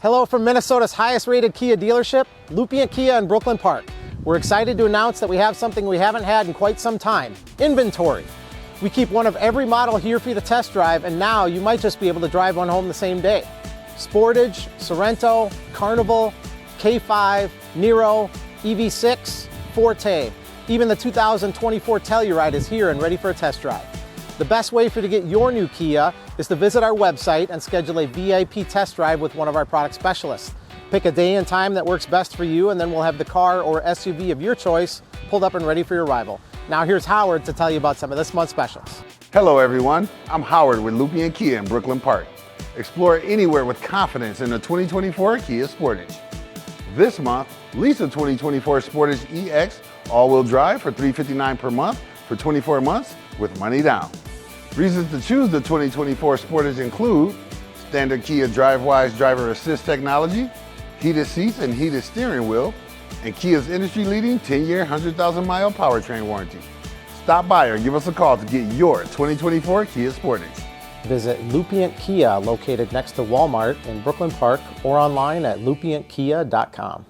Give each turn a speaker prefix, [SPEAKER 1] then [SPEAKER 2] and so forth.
[SPEAKER 1] Hello from Minnesota's highest rated Kia dealership, Lupient Kia in Brooklyn Park. We're excited to announce that we have something we haven't had in quite some time, inventory. We keep one of every model here for you to test drive, and now you might just be able to drive one home the same day. Sportage, Sorento, Carnival, K5, Niro, EV6, Forte. Even the 2024 Telluride is here and ready for a test drive. The best way for you to get your new Kia is to visit our website and schedule a VIP test drive with one of our product specialists. Pick a day and time that works best for you, and then we'll have the car or SUV of your choice pulled up and ready for your arrival. Now here's Howard to tell you about some of this month's specials.
[SPEAKER 2] Hello everyone, I'm Howard with Lupient Kia in Brooklyn Park. Explore anywhere with confidence in the 2024 Kia Sportage. This month, lease a 2024 Sportage EX all-wheel drive for $359 per month for 24 months with money down. Reasons to choose the 2024 Sportage include standard Kia DriveWise driver assist technology, heated seats and heated steering wheel, and Kia's industry-leading 10-year, 100,000-mile powertrain warranty. Stop by or give us a call to get your 2024 Kia Sportage.
[SPEAKER 1] Visit Lupient Kia, located next to Walmart in Brooklyn Park, or online at lupientkia.com.